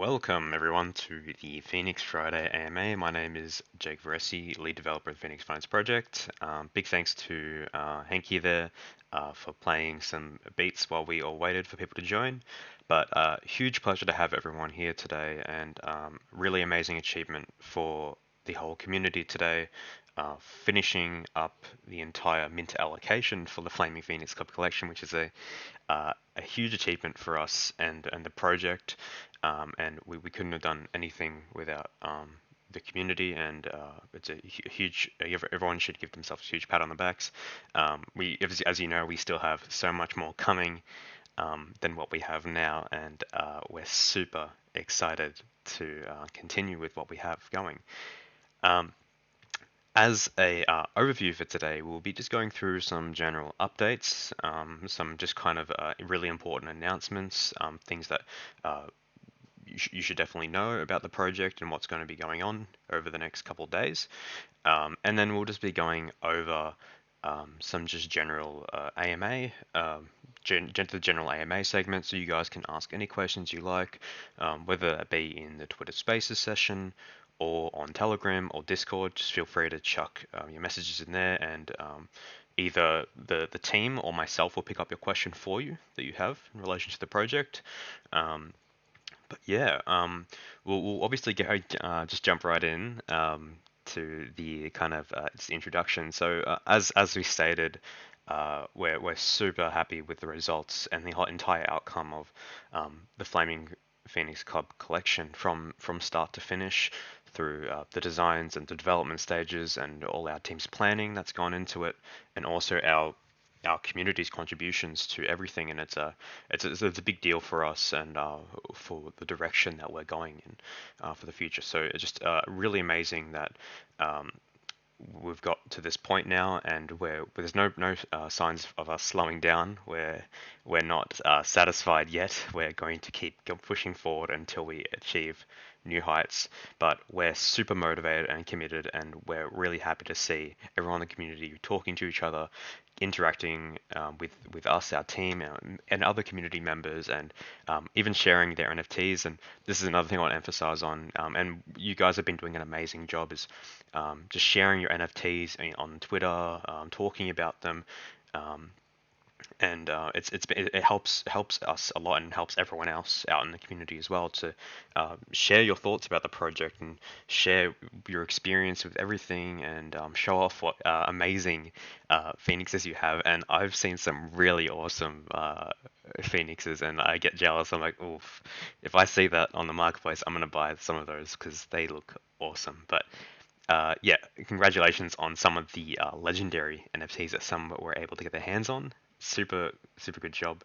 Welcome everyone to the Phoenix Friday AMA. My name is Jake Veresi, lead developer of the Phoenix Finance Project. Big thanks to Henky there for playing some beats while we all waited for people to join. But huge pleasure to have everyone here today, and really amazing achievement for the whole community today. Finishing up the entire mint allocation for the Flaming Phoenix Club collection, which is a huge achievement for us and the project. And we couldn't have done anything without the community, and it's a huge. Everyone should give themselves a huge pat on the backs. As you know, we still have so much more coming than what we have now, and we're super excited to continue with what we have going. Um, as a overview for today, we'll be just going through some general updates, some just kind of really important announcements, things that you should definitely know about the project and what's going to be going on over the next couple of days. And then we'll just be going over some just general AMA, the general AMA segment, so you guys can ask any questions you like, whether that be in the Twitter Spaces session or on Telegram or Discord. Just feel free to chuck your messages in there, and either the team or myself will pick up your question for you that you have in relation to the project. But yeah, we'll obviously just jump right in to the kind of it's the introduction. So as we stated, we're super happy with the results and the entire outcome of the Flaming Phoenix Club collection from start to finish, through the designs and the development stages and all our team's planning that's gone into it, and also our community's contributions to everything. And it's a big deal for us, and for the direction that we're going in for the future. So it's just really amazing that we've got to this point now, and there's no signs of us slowing down. We're not satisfied yet. We're going to keep pushing forward until we achieve new heights. But we're super motivated and committed, and we're really happy to see everyone in the community talking to each other, interacting with us, our team, and other community members, and even sharing their NFTs. And this is another thing I want to emphasize on. And you guys have been doing an amazing job, is just sharing your NFTs on Twitter, talking about them. And it helps us a lot, and helps everyone else out in the community as well, to share your thoughts about the project and share your experience with everything, and show off what amazing phoenixes you have. And I've seen some really awesome phoenixes, and I get jealous. I'm like, oof, if I see that on the marketplace, I'm gonna buy some of those because they look awesome. But yeah, congratulations on some of the legendary NFTs that some were able to get their hands on. Super, super good job.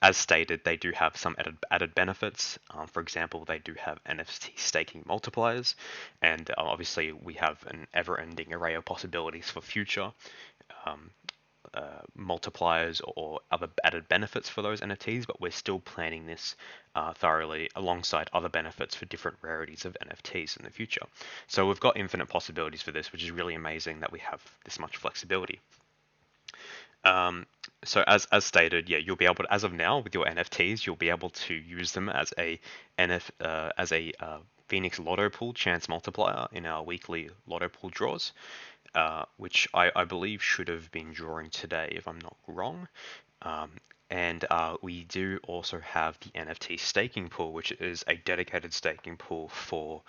As stated, they do have some added benefits. For example, they do have NFT staking multipliers, and obviously we have an ever-ending array of possibilities for future um, multipliers or other added benefits for those NFTs, but we're still planning this thoroughly alongside other benefits for different rarities of NFTs in the future. So we've got infinite possibilities for this, which is really amazing that we have this much flexibility. So as stated, yeah, you'll be able to, as of now, with your NFTs, you'll be able to use them as a Phoenix Lotto Pool chance multiplier in our weekly Lotto Pool draws, which I believe should have been drawing today, if I'm not wrong. And we do also have the NFT staking pool, which is a dedicated staking pool for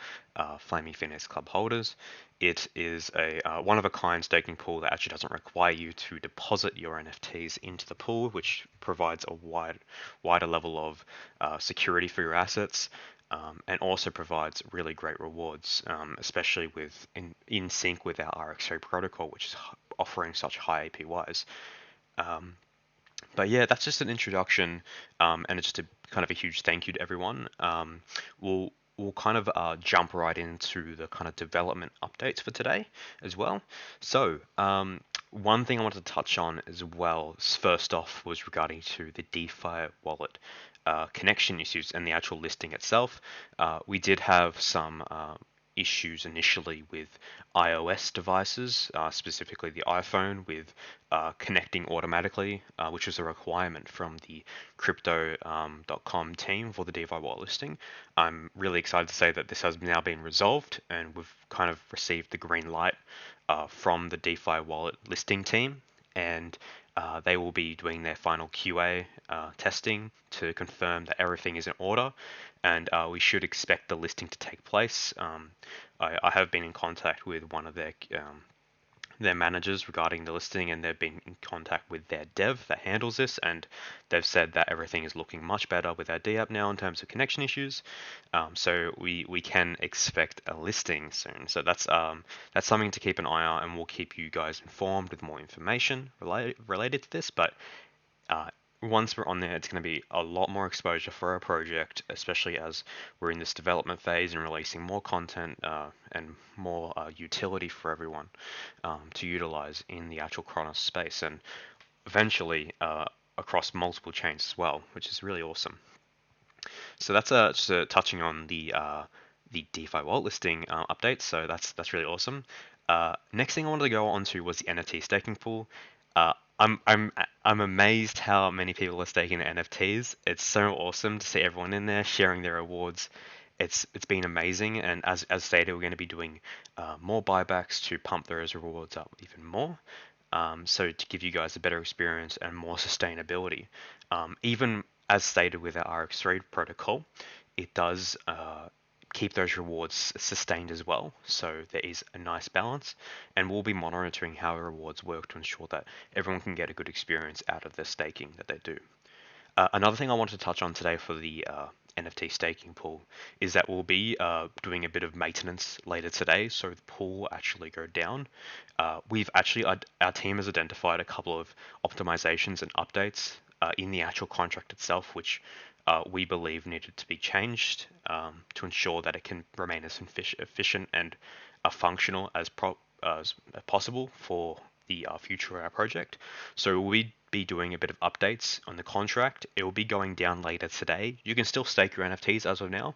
Flaming Phoenix Club holders. It is a one-of-a-kind staking pool that actually doesn't require you to deposit your NFTs into the pool, which provides a wider level of security for your assets, and also provides really great rewards, especially in sync with our RxO protocol, which is offering such high APYs. But yeah, that's just an introduction, and it's just a kind of a huge thank you to everyone. We'll kind of jump right into the kind of development updates for today as well. So one thing I wanted to touch on as well, first off, was regarding to the DeFi wallet connection issues and the actual listing itself. We did have some issues initially with iOS devices, specifically the iPhone, with connecting automatically, which was a requirement from the crypto.com team for the DeFi wallet listing. I'm really excited to say that this has now been resolved, and we've kind of received the green light from the DeFi wallet listing team, and they will be doing their final QA testing to confirm that everything is in order, and we should expect the listing to take place. I have been in contact with one of their managers regarding the listing, and they've been in contact with their dev that handles this, and they've said that everything is looking much better with our DApp now in terms of connection issues. So we can expect a listing soon. So that's something to keep an eye on, and we'll keep you guys informed with more information related to this. But uh, once we're on there, it's going to be a lot more exposure for our project, especially as we're in this development phase and releasing more content and more utility for everyone to utilize in the actual Chronos space, and eventually across multiple chains as well, which is really awesome. So that's just touching on the DeFi wallet listing updates. So that's really awesome. Next thing I wanted to go on to was the NFT staking pool. Uh, I'm I'm I'm amazed how many people are staking the NFTs. It's so awesome to see everyone in there sharing their rewards. It's been amazing, and as stated, we're going to be doing more buybacks to pump those rewards up even more. So to give you guys a better experience and more sustainability. Even as stated with our RX3 protocol, it does keep those rewards sustained as well. So there is a nice balance, and we'll be monitoring how the rewards work to ensure that everyone can get a good experience out of the staking that they do. Another thing I wanted to touch on today for the NFT staking pool is that we'll be doing a bit of maintenance later today, so the pool will actually go down. We've actually, our team has identified a couple of optimizations and updates in the actual contract itself, which we believe needed to be changed to ensure that it can remain as efficient and functional as possible for the future of our project. So we'll be doing a bit of updates on the contract. It will be going down later today. You can still stake your NFTs as of now,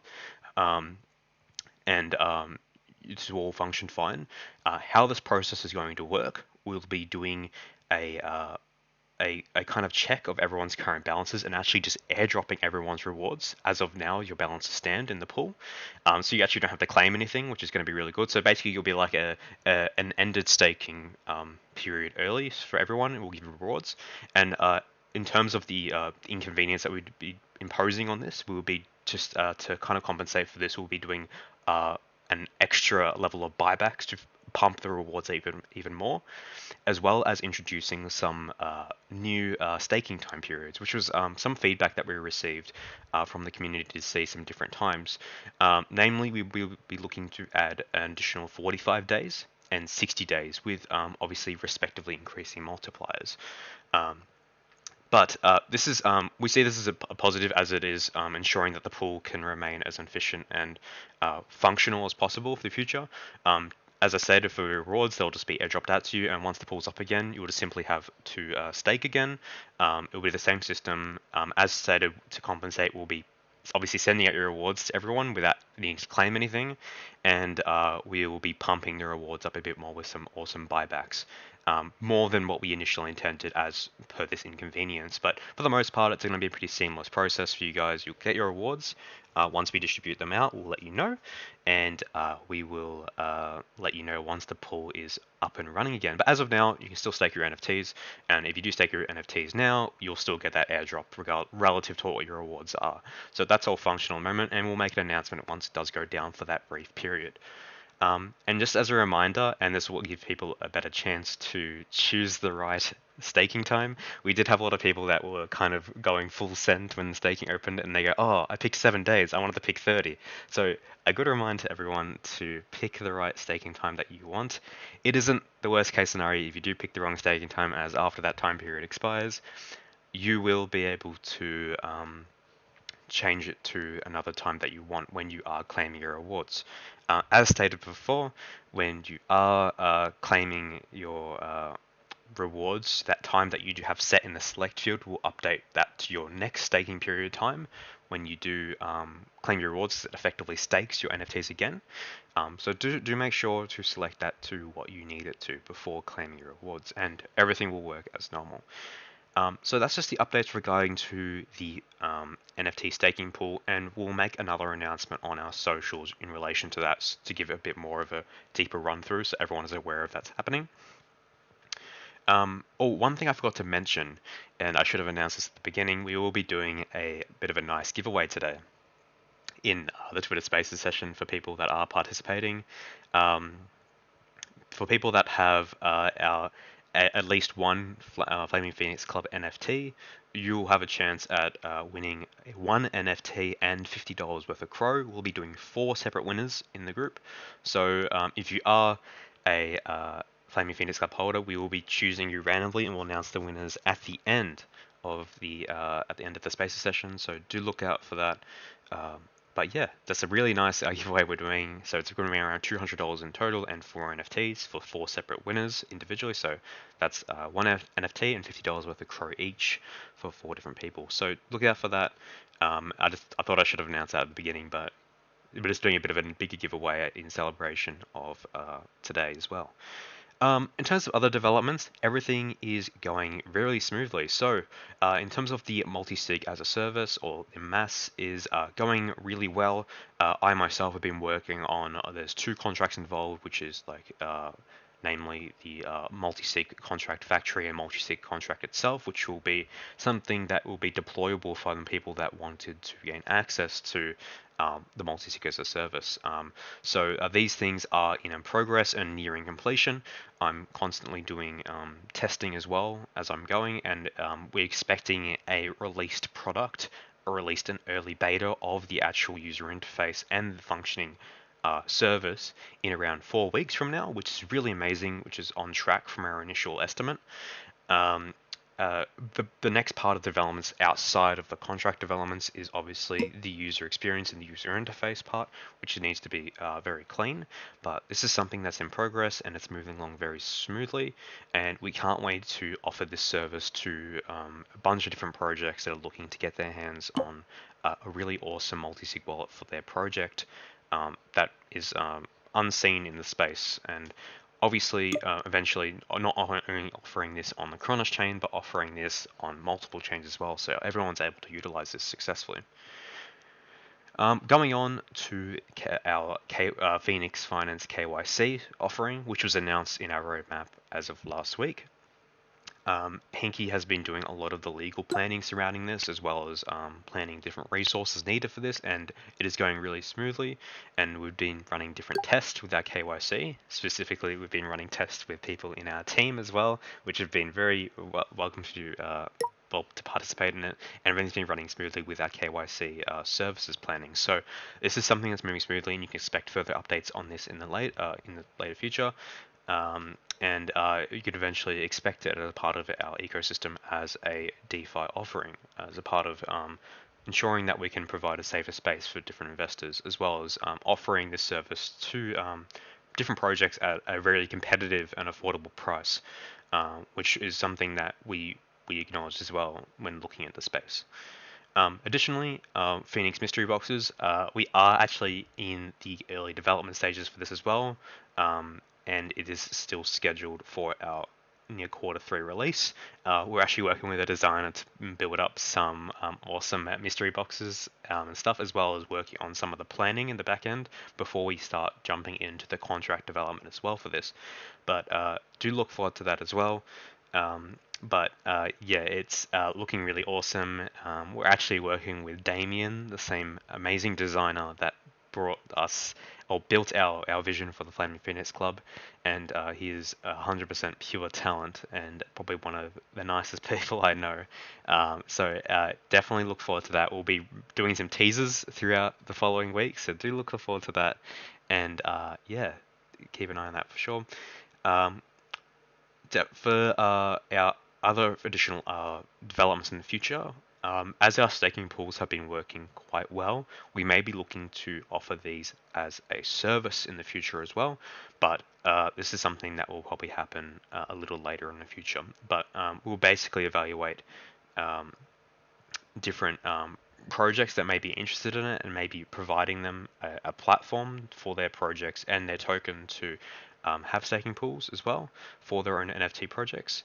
um, and it will all function fine. How this process is going to work, we'll be doing a a kind of check of everyone's current balances and actually just airdropping everyone's rewards. As of now, your balances stand in the pool, so you actually don't have to claim anything, which is going to be really good. So basically, you'll be like an ended staking period early for everyone. It will give you rewards, and in terms of the inconvenience that we'd be imposing on this, we will be just to kind of compensate for this. We'll be doing an extra level of buybacks to pump the rewards even more, as well as introducing some new staking time periods, which was some feedback that we received from the community to see some different times. Namely, we will be looking to add an additional 45 days and 60 days, with obviously respectively increasing multipliers. But this is we see this as a positive, as it is ensuring that the pool can remain as efficient and functional as possible for the future. As I said, for rewards, they'll just be airdropped out to you, and once the pool's up again, you will just simply have to stake again. It will be the same system. As stated, to compensate, we'll be obviously sending out your rewards to everyone without needing to claim anything, and we will be pumping the rewards up a bit more with some awesome buybacks. More than what we initially intended as per this inconvenience. But for the most part, it's going to be a pretty seamless process for you guys. You'll get your rewards. Once we distribute them out, we'll let you know, and we will let you know once the pool is up and running again. But as of now, you can still stake your NFTs, and if you do stake your NFTs now, you'll still get that airdrop relative to what your rewards are. So that's all functional at the moment, and we'll make an announcement once it does go down for that brief period. And just as a reminder, and this will give people a better chance to choose the right staking time, we did have a lot of people that were kind of going full send when the staking opened, and they go, "Oh, I picked 7 days. I wanted to pick 30." So a good reminder to everyone to pick the right staking time that you want. It isn't the worst case scenario if you do pick the wrong staking time, as after that time period expires, you will be able to change it to another time that you want when you are claiming your rewards. As stated before, when you are claiming your rewards, that time that you do have set in the select field, will update that to your next staking period time. When you do claim your rewards, it effectively stakes your NFTs again. So do make sure to select that to what you need it to before claiming your rewards, and everything will work as normal. So that's just the updates regarding to the NFT staking pool, and we'll make another announcement on our socials in relation to that to give it a bit more of a deeper run through so everyone is aware of that's happening. One thing I forgot to mention, and I should have announced this at the beginning, we will be doing a bit of a nice giveaway today in the Twitter Spaces session for people that are participating. Um, for people that have at least one Flaming Phoenix Club NFT, you'll have a chance at winning one NFT and $50 worth of Crow. We'll be doing 4 separate winners in the group. So if you are a Flaming Phoenix Club holder, we will be choosing you randomly, and we'll announce the winners at the end of the Spaces session. So do look out for that. But yeah, that's a really nice giveaway we're doing. So it's going to be around $200 in total and 4 NFTs for 4 separate winners individually. So that's one NFT and $50 worth of Crow each for 4 different people. So look out for that. I thought I should have announced that at the beginning, but we're just doing a bit of a bigger giveaway in celebration of today as well. In terms of other developments, everything is going really smoothly. So, in terms of the multi-sig as a service, or the MAS, is going really well. I myself have been working on, there's 2 contracts involved, which is like, namely the multi-sig contract factory and multi-sig contract itself, which will be something that will be deployable for the people that wanted to gain access to the multi-sig as a service. So these things are in progress and nearing completion. I'm constantly doing testing as well as I'm going, and we're expecting a released product, or at least an early beta of the actual user interface and the functioning service in around 4 weeks from now, which is really amazing, which is on track from our initial estimate. Um, the next part of developments outside of the contract developments is obviously the user experience and the user interface part, which needs to be very clean. But this is something that's in progress and it's moving along very smoothly. And we can't wait to offer this service to a bunch of different projects that are looking to get their hands on a really awesome multi-sig wallet for their project that is unseen in the space. And obviously, eventually, not only offering this on the Kronos chain, but offering this on multiple chains as well, so everyone's able to utilize this successfully. Going on to our Phoenix Finance KYC offering, which was announced in our roadmap as of last week. Henke has been doing a lot of the legal planning surrounding this, as well as planning different resources needed for this, and it is going really smoothly. And we've been running different tests with our KYC. Specifically, we've been running tests with people in our team as well, which have been very welcome to to participate in it, and everything's been running smoothly with our KYC services planning. So this is something that's moving smoothly, and you can expect further updates on this in the later future. And you could eventually expect it as a part of our ecosystem as a DeFi offering, as a part of ensuring that we can provide a safer space for different investors, as well as offering this service to different projects at a very competitive and affordable price, which is something that we acknowledge as well when looking at the space. Additionally, Phoenix mystery boxes, we are actually in the early development stages for this as well, and it is still scheduled for our near Q3 release. We're actually working with a designer to build up some awesome mystery boxes and stuff, as well as working on some of the planning in the back end before we start jumping into the contract development as well for this. But do look forward to that as well. Yeah, it's looking really awesome. We're actually working with Damien, the same amazing designer that brought us or built our vision for the Flaming Phoenix Club, and he is 100% pure talent and probably one of the nicest people I know. Definitely look forward to that. We'll be doing some teasers throughout the following weeks, so do look forward to that. And yeah, keep an eye on that for sure. For our other additional developments in the future, As our staking pools have been working quite well, we may be looking to offer these as a service in the future as well. But this is something that will probably happen a little later in the future. But we'll basically evaluate um, different projects that may be interested in it and maybe providing them a platform for their projects and their token to have staking pools as well for their own NFT projects.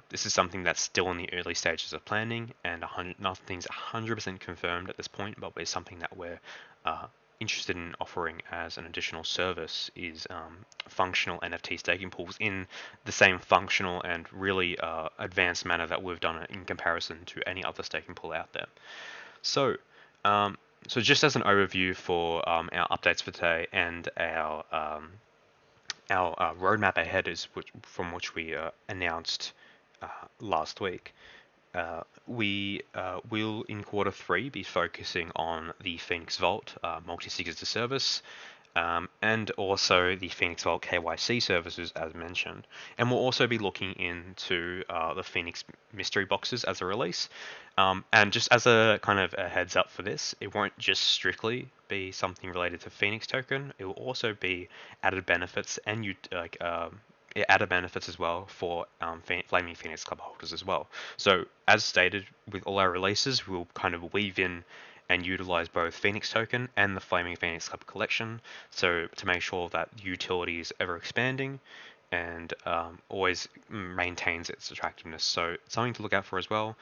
This is something that's still in the early stages of planning, and nothing's 100% confirmed at this point, but it's something that we're uh, interested in offering as an additional service is functional NFT staking pools in the same functional and really advanced manner that we've done it in comparison to any other staking pool out there. So, um, so just as an overview for our updates for today and our roadmap ahead is from which we announced last week. We will in quarter 3 be focusing on the Phenix Vault multi-sig as a service, and also the Phenix Vault KYC services as mentioned. And we'll also be looking into the Phenix mystery boxes as a release. And just as a kind of a heads up for this, it won't just strictly be something related to Phenix token. It will also be added benefits and added benefits as well for Flaming Phoenix Club holders as well. So as stated with all our releases, we'll kind of weave in and utilize both Phoenix token and the Flaming Phoenix Club collection. So to make sure that utility is ever expanding and always maintains its attractiveness. So something to look out for as well.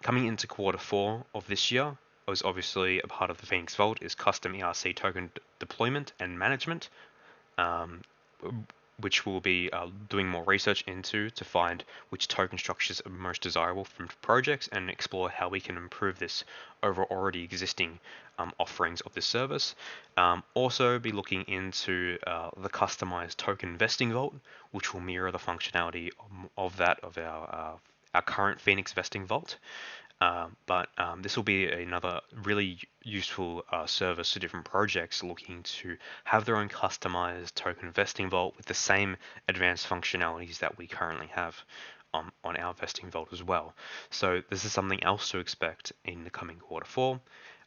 Coming into quarter 4 of this year, was obviously a part of the Phoenix Vault is custom ERC token deployment and management. Um, which we'll be doing more research into to find which token structures are most desirable from projects and explore how we can improve this over already existing offerings of this service. Also be looking into the customized token vesting vault, which will mirror the functionality of that of our current Phoenix vesting vault. But this will be another really useful service to different projects looking to have their own customized token vesting vault with the same advanced functionalities that we currently have on our vesting vault as well. So this is something else to expect in the coming quarter 4.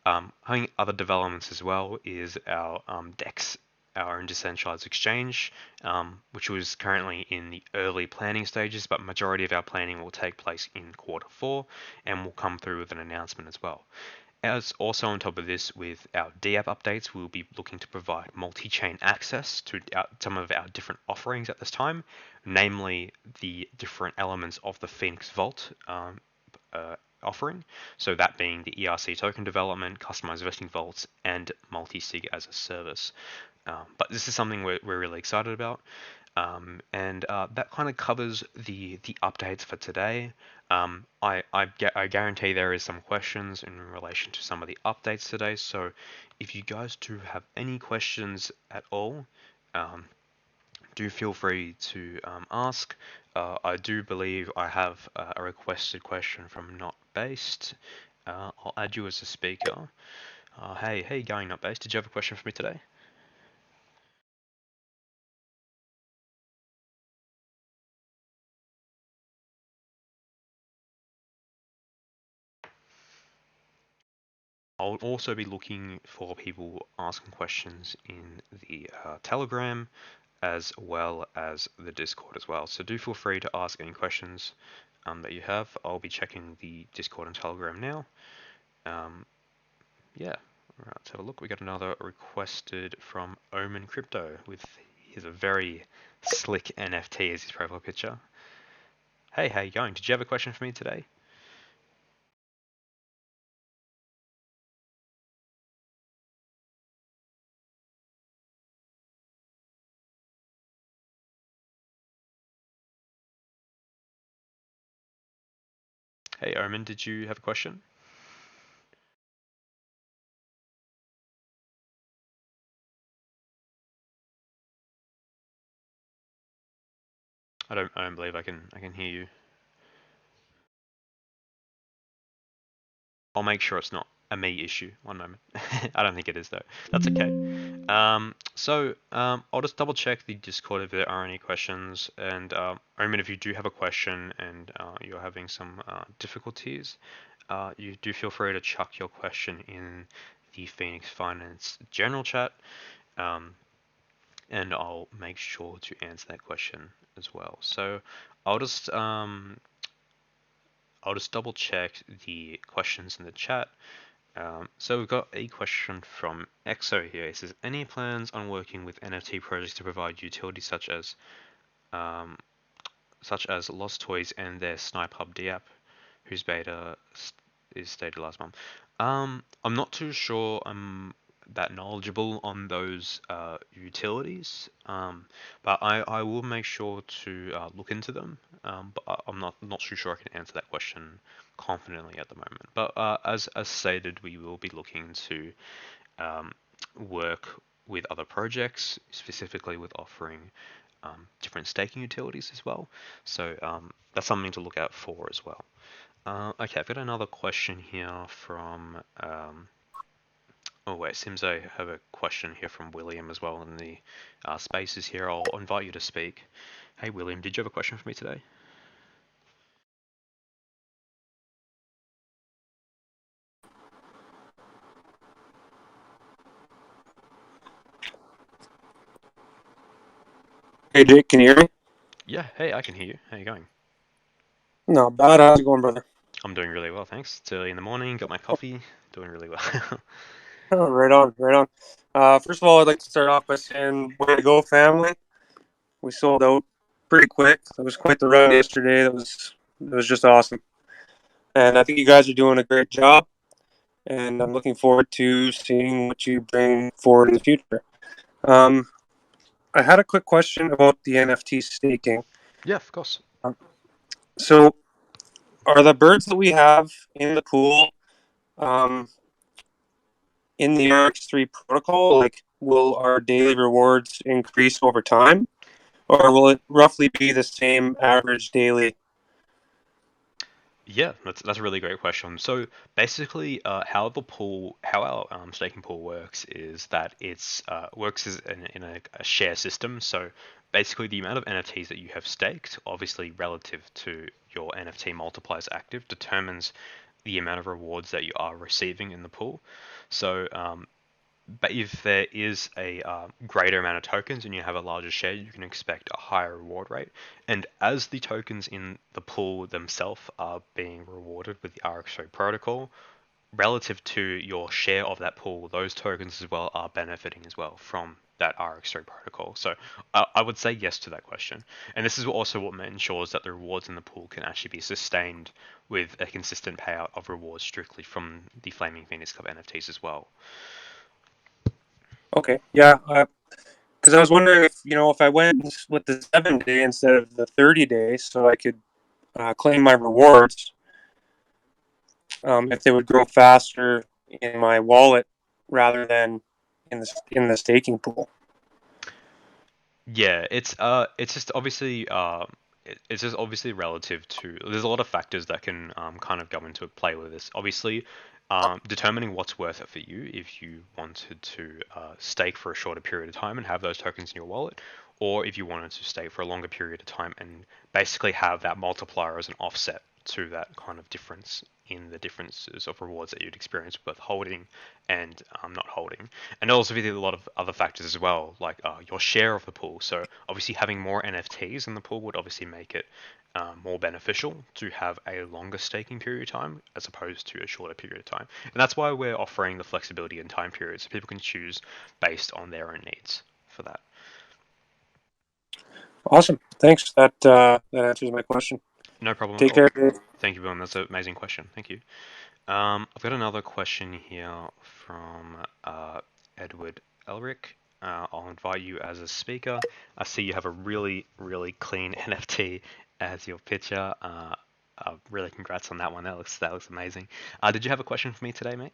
Having other developments as well is our DEX, our own decentralized exchange, which was currently in the early planning stages, but majority of our planning will take place in quarter 4 and will come through with an announcement as well. As also on top of this, with our DApp updates, we'll be looking to provide multi-chain access to some of our different offerings at this time, namely the different elements of the Phoenix Vault offering. So that being the ERC token development, customized vesting vaults, and multi-sig as a service. But this is something we're really excited about. And that kind of covers the updates for today. I guarantee there is some questions in relation to some of the updates today. So if you guys do have any questions at all, do feel free to ask. I do believe I have a requested question from Not Based. I'll add you as a speaker. Hey, how you going, Not Based? Did you have a question for me today? I'll also be looking for people asking questions in the Telegram as well as the Discord as well. So do feel free to ask any questions that you have. I'll be checking the Discord and Telegram now. Yeah, right, let's have a look. We got another requested from Omen Crypto with his a very slick NFT as his profile picture. Hey, how you going? Did you have a question for me today? Hey, Omen, did you have a question? I don't believe I can hear you. I'll make sure it's not a me issue. One moment. I don't think it is though. That's okay. I'll just double check the Discord if there are any questions. And Omen, if you do have a question and you're having some difficulties, you do feel free to chuck your question in the Phoenix Finance general chat, um, and I'll make sure to answer that question as well. So I'll just um, I'll just double check the questions in the chat. So we've got a question from EXO here. It says, any plans on working with NFT projects to provide utilities um, such as Lost Toys and their Snipe Hub D app, whose beta is stated last month? I'm not too sure I'm that knowledgeable on those utilities, but I will make sure to look into them. But I'm not too sure I can answer that question confidently at the moment. But as stated, we will be looking to um, work with other projects, specifically with offering different staking utilities as well. So that's something to look out for as well. Okay, I've got another question here from. Oh wait, seems I have a question here from William as well in the spaces here. I'll invite you to speak. Hey William, did you have a question for me today? Hey Jake, can you hear me? Yeah, hey, I can hear you. How you going? Not bad. How's it going, brother? I'm doing really well, thanks. It's early in the morning, got my coffee, doing really well. Oh, right on, right on. First of all, I'd like to start off by saying, way to go, family. We sold out pretty quick. It was quite the run yesterday. It was just awesome, and I think you guys are doing a great job. And I'm looking forward to seeing what you bring forward in the future. Um, I had a quick question about the NFT staking. Yeah, of course. So, are the birds that we have in the pool um, in the RX3 protocol? Like, will our daily rewards increase over time? Or will it roughly be the same average daily? Yeah, that's a really great question. So basically, how our staking pool works is that it's works as in a share system. So basically, the amount of NFTs that you have staked, obviously relative to your NFT multipliers active, determines the amount of rewards that you are receiving in the pool. So but if there is a greater amount of tokens and you have a larger share, you can expect a higher reward rate. And as the tokens in the pool themselves are being rewarded with the RX-3 protocol, relative to your share of that pool, those tokens as well are benefiting as well from that RX-3 protocol. So I would say yes to that question. And this is also what ensures that the rewards in the pool can actually be sustained with a consistent payout of rewards strictly from the Flaming Phoenix Cup NFTs as well. Okay, yeah. Because I was wondering if I went with the 7 day instead of the 30 day, so I could claim my rewards, if they would grow faster in my wallet rather than in the staking pool. Yeah, it's just obviously it's just obviously relative to. There's a lot of factors that can kind of go into play with this. Obviously, determining what's worth it for you if you wanted to stake for a shorter period of time and have those tokens in your wallet, or if you wanted to stake for a longer period of time and basically have that multiplier as an offset to that kind of difference in the differences of rewards that you'd experience both holding and not holding. And there'll also be a lot of other factors as well, like your share of the pool. So obviously having more NFTs in the pool would obviously make it more beneficial to have a longer staking period of time as opposed to a shorter period of time. And that's why we're offering the flexibility in time periods so people can choose based on their own needs for that. Awesome, thanks. That answers my question. No problem at Take all. care, Dave. Thank you, Bill. That's an amazing question. Thank you. I've got another question here from Edward Elric. I'll invite you as a speaker. I see you have a really, really clean NFT as your picture. Really congrats on that one. That looks amazing. Did you have a question for me today, mate?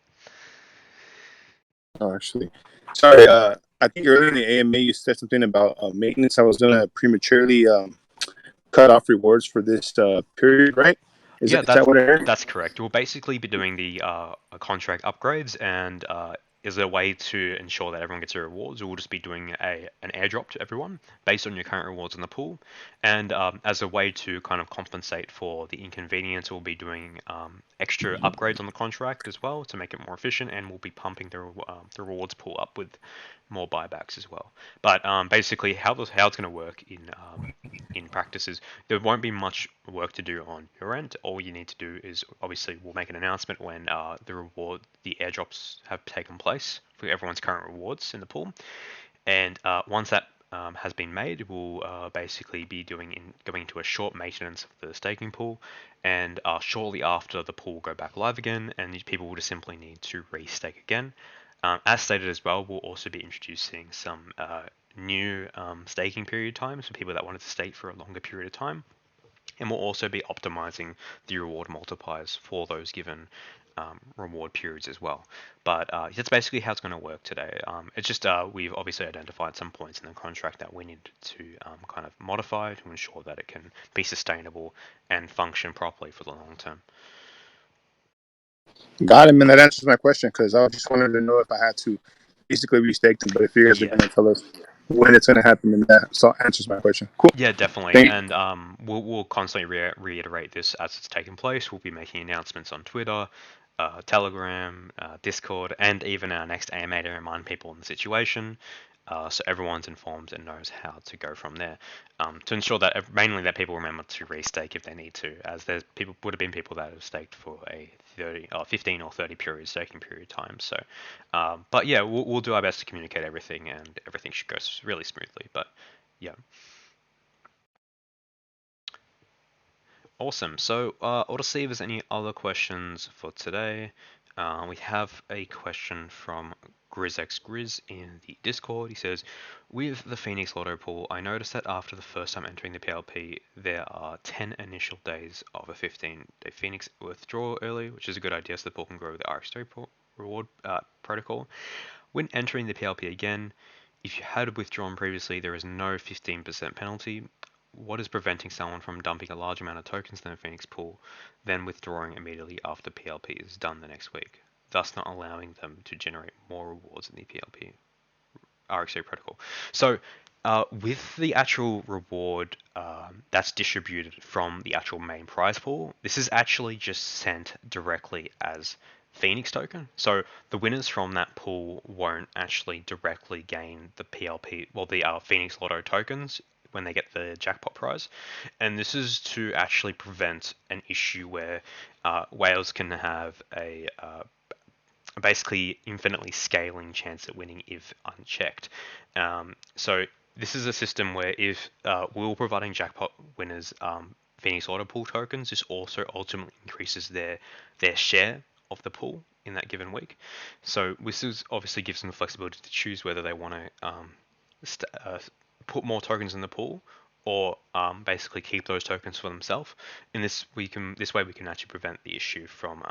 Oh, actually, sorry. I think earlier in the AMA you said something about maintenance. I was gonna prematurely cut off rewards for this period, right? Yeah, Is that what I heard? that's correct. We'll basically be doing the contract upgrades, and is a way to ensure that everyone gets their rewards. We'll just be doing an airdrop to everyone based on your current rewards in the pool, and as a way to kind of compensate for the inconvenience, we'll be doing extra upgrades on the contract as well to make it more efficient, and we'll be pumping the rewards pool up with more buybacks as well. But basically, how it's going to work in practice is there won't be much work to do on your end. All you need to do is obviously we'll make an announcement when the airdrops have taken place for everyone's current rewards in the pool, and once that has been made, we'll basically be going into a short maintenance of the staking pool, and shortly after the pool will go back live again, and these people will just simply need to restake again. As stated as well, we'll also be introducing some new staking period times for people that wanted to stake for a longer period of time. And we'll also be optimizing the reward multipliers for those given reward periods as well. But that's basically how it's going to work today. It's just we've obviously identified some points in the contract that we need to kind of modify to ensure that it can be sustainable and function properly for the long term. Got him, and that answers my question because I just wanted to know if I had to basically restake them. But if you guys are going to tell us when it's going to happen, then that answers my question. Cool. Yeah, definitely. Thank And we'll constantly reiterate this as it's taking place. We'll be making announcements on Twitter, Telegram, Discord, and even our next AMA to remind people in the situation, so everyone's informed and knows how to go from there. To ensure that mainly that people remember to restake if they need to, as there's would have been people that have staked for a 15 or 30 period staking period time. So, but yeah, we'll do our best to communicate everything, and everything should go really smoothly. But yeah. Awesome. So I'll just see if there's any other questions for today. We have a question from GrizzXGrizz in the Discord. He says, with the Phoenix Lotto pool, I noticed that after the first time entering the PLP, there are 10 initial days of a 15-day Phoenix withdrawal early, which is a good idea so the pool can grow the RX3 reward protocol. When entering the PLP again, if you had withdrawn previously, there is no 15% penalty. What is preventing someone from dumping a large amount of tokens in the Phoenix pool, then withdrawing immediately after PLP is done the next week, thus not allowing them to generate more rewards in the PLP RX3 protocol? So with the actual reward that's distributed from the actual main prize pool, this is actually just sent directly as Phoenix token. So the winners from that pool won't actually directly gain the PLP, well, the Phoenix Lotto tokens when they get the jackpot prize. And this is to actually prevent an issue where whales can have a basically infinitely scaling chance at winning if unchecked. So this is a system where if we're providing jackpot winners Phoenix Lotto pool tokens, this also ultimately increases their share of the pool in that given week. So this is obviously gives them the flexibility to choose whether they want to put more tokens in the pool or basically keep those tokens for themselves. In this way we can actually prevent the issue from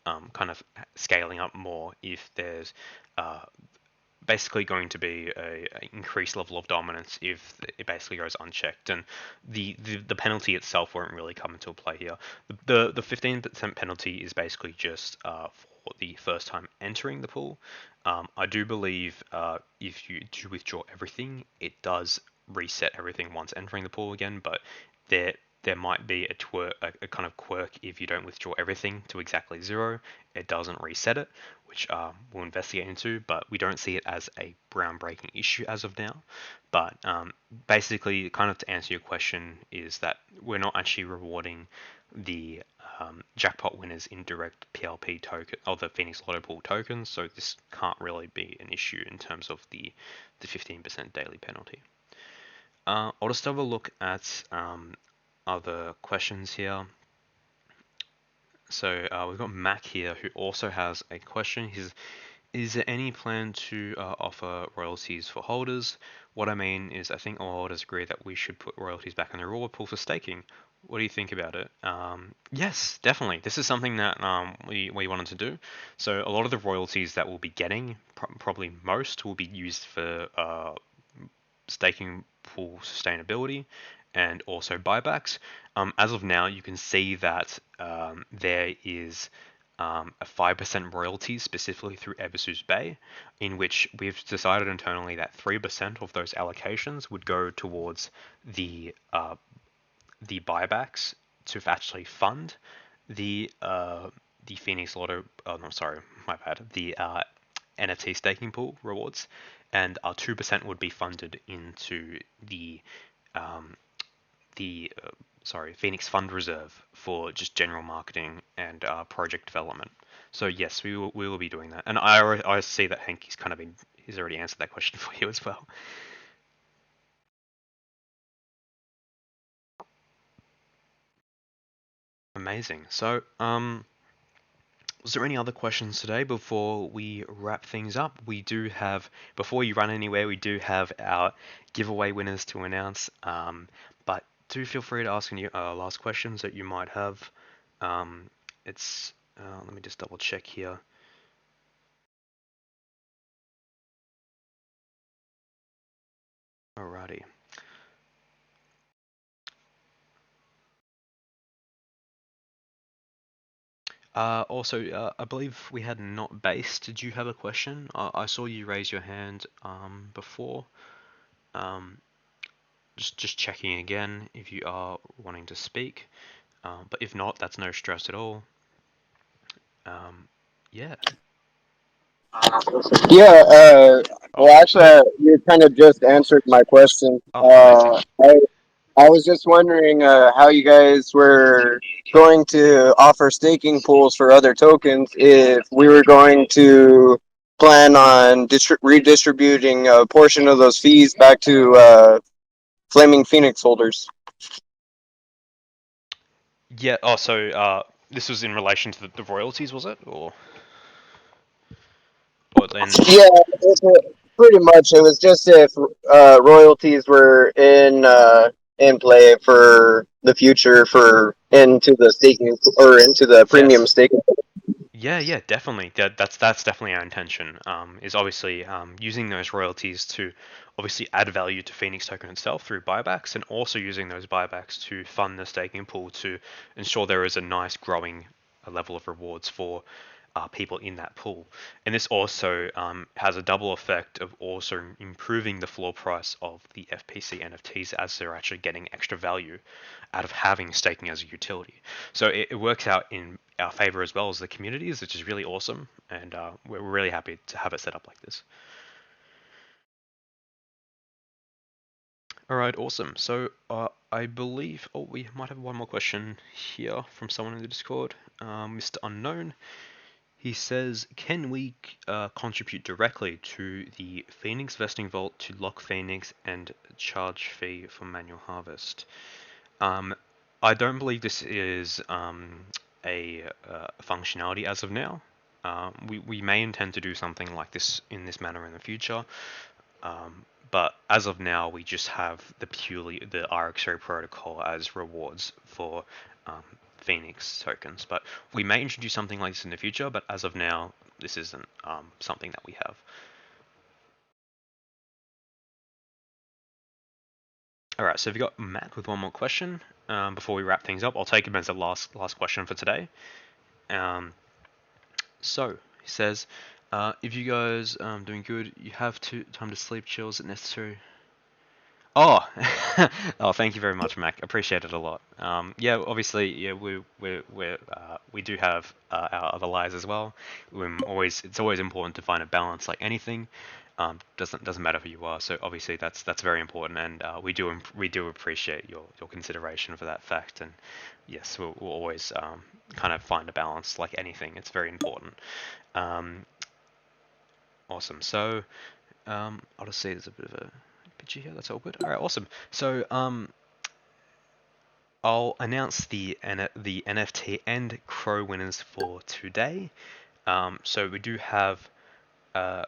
kind of scaling up more if there's basically going to be a increased level of dominance if it basically goes unchecked, and the penalty itself won't really come into play here. The 15% penalty is basically just for the first time entering the pool. I do believe if you do withdraw everything, it does reset everything once entering the pool again, but there might be a kind of quirk if you don't withdraw everything to exactly 0. It doesn't reset it, which we'll investigate into, but we don't see it as a groundbreaking issue as of now. But basically, kind of to answer your question, is that we're not actually rewarding the jackpot winners in direct PLP token or the Phoenix Lotto pool tokens, so this can't really be an issue in terms of the 15% daily penalty. I'll just have a look at other questions here. So we've got Mac here who also has a question. Is there any plan to offer royalties for holders? What I mean is I think all holders agree that we should put royalties back in the reward pool for staking. What do you think about it? Yes, definitely. This is something that we wanted to do. So a lot of the royalties that we'll be getting, probably most, will be used for staking pool sustainability and also buybacks. As of now, you can see that there is a 5% royalty specifically through Ebersu's Bay, in which we've decided internally that 3% of those allocations would go towards the buybacks to actually fund the Phoenix Lotto. Oh no, sorry, my bad. The NFT staking pool rewards, and 2% would be funded into um, the sorry, Phoenix Fund Reserve for just general marketing and project development. So yes, we will be doing that, and I see that Hankey's kind of been he's already answered that question for you as well. Amazing. So was there any other questions today before we wrap things up? We do have, before you run anywhere, we do have our giveaway winners to announce. But do feel free to ask any last questions that you might have. It's let me just double check here. Alrighty. Also, I believe we had not base. Did you have a question? I saw you raise your hand before. Um, just checking again if you are wanting to speak. But if not, that's no stress at all. Yeah. Yeah, Oh, well, actually, you kind of just answered my question. oh, amazing. I was just wondering how you guys were going to offer staking pools for other tokens if we were going to plan on redistributing a portion of those fees back to Flaming Phoenix holders. Yeah. Oh, so this was in relation to the royalties, was it? Or then? Yeah, pretty much. It was just if royalties were in play for the future for into the staking or into the premium Yes. staking. Yeah, definitely. That's definitely our intention. Is obviously using those royalties to obviously add value to Phoenix Token itself through buybacks, and also using those buybacks to fund the staking pool to ensure there is a nice growing level of rewards for people in that pool. And this also has a double effect of also improving the floor price of the FPC NFTs as they're actually getting extra value out of having staking as a utility. So it works out in our favor as well as the communities, which is really awesome. And we're really happy to have it set up like this. All right, awesome. So I believe, oh, we might have one more question here from someone in the Discord, Mr. Unknown. He says, can we contribute directly to the Phoenix vesting vault to lock Phoenix and charge fee for manual harvest? Um, I don't believe this is a functionality as of now. We may intend to do something like this in this manner in the future, but as of now, we just have the RX-ray protocol as rewards for um, Phoenix tokens. But we may introduce something like this in the future. But as of now, this isn't something that we have. All right, so we've got Matt with one more question before we wrap things up. I'll take him as the last question for today. So he says, if you guys doing good, you have time to sleep, chill, is it necessary? Oh, oh, thank you very much, Mac. Appreciate it a lot. Yeah, obviously, yeah, we do have our other lives as well. It's always important to find a balance, like anything. Doesn't matter who you are. So obviously, that's very important, and we do appreciate your consideration for that fact. And yes, we'll always kind of find a balance, like anything. It's very important. Um, awesome. So. I'll just see there's a bit of a picture here. That's all good. All right, awesome. So I'll announce the NFT and Crow winners for today. So we do have uh,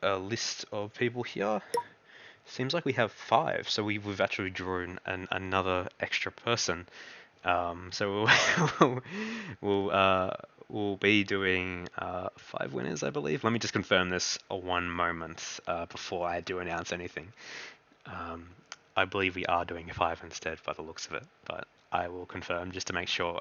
a list of people here. Seems like we have 5, so we've actually drawn another extra person. So we'll we'll be doing 5 winners, I believe. Let me just confirm this one moment before I do announce anything. Um, I believe we are doing 5 instead by the looks of it, but I will confirm just to make sure.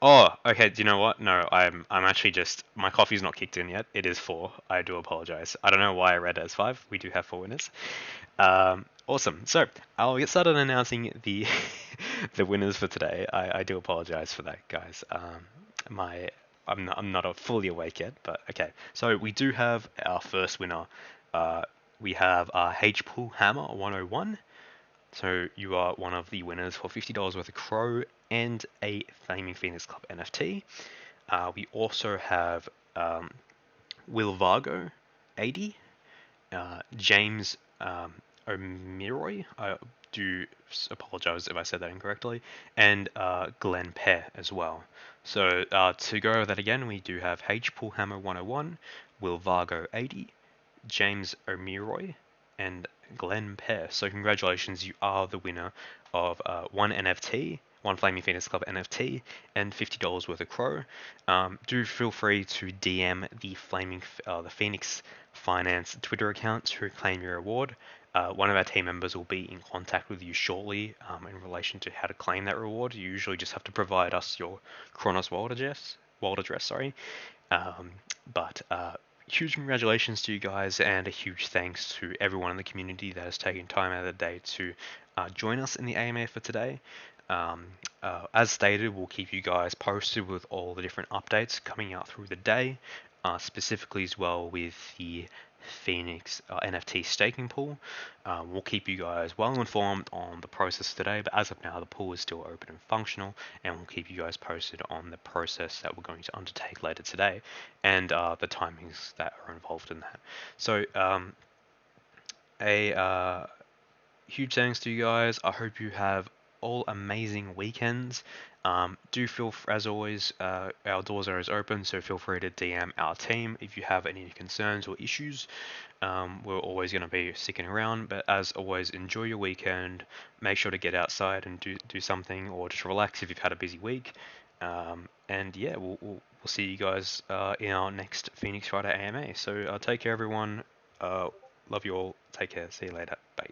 Oh, okay. Do you know what? No, I'm actually just my coffee's not kicked in yet. It is 4. I do apologize. I don't know why I read it as 5. We do have 4 winners. Awesome. So I'll get started announcing the the winners for today. I do apologize for that, guys. My I'm not fully awake yet, but okay. So we do have our first winner. Uh, we have H Pool Hammer 101. So you are one of the winners for $50 worth of Crow and a Flaming Phoenix Club NFT. We also have Will Vargo 80, James O'Miroy. I do apologize if I said that incorrectly, and Glenn Pear as well. So to go over that again, we do have H Pullhammer 101, Will Vargo 80, James O'Miroy, and Glenn Pear. So congratulations, you are the winner of one NFT, one Flaming Phoenix Club NFT, and $50 worth of Crow. Do feel free to DM the Phoenix Finance Twitter account to claim your reward. One of our team members will be in contact with you shortly in relation to how to claim that reward. You usually just have to provide us your Kronos wallet address. Sorry. Um, but huge congratulations to you guys, and a huge thanks to everyone in the community that has taken time out of the day to join us in the AMA for today. As stated, we'll keep you guys posted with all the different updates coming out through the day, specifically as well with the Phoenix NFT staking pool. We'll keep you guys well informed on the process today, but as of now, the pool is still open and functional, and we'll keep you guys posted on the process that we're going to undertake later today and the timings that are involved in that. So, a huge thanks to you guys. I hope you have all amazing weekends. Do feel, as always, our doors are as open, so feel free to DM our team if you have any concerns or issues. We're always going to be sticking around, but as always, enjoy your weekend. Make sure to get outside and do something, or just relax if you've had a busy week. And yeah, we'll see you guys in our next Phoenix Friday AMA. So take care, everyone. Love you all. Take care. See you later. Bye.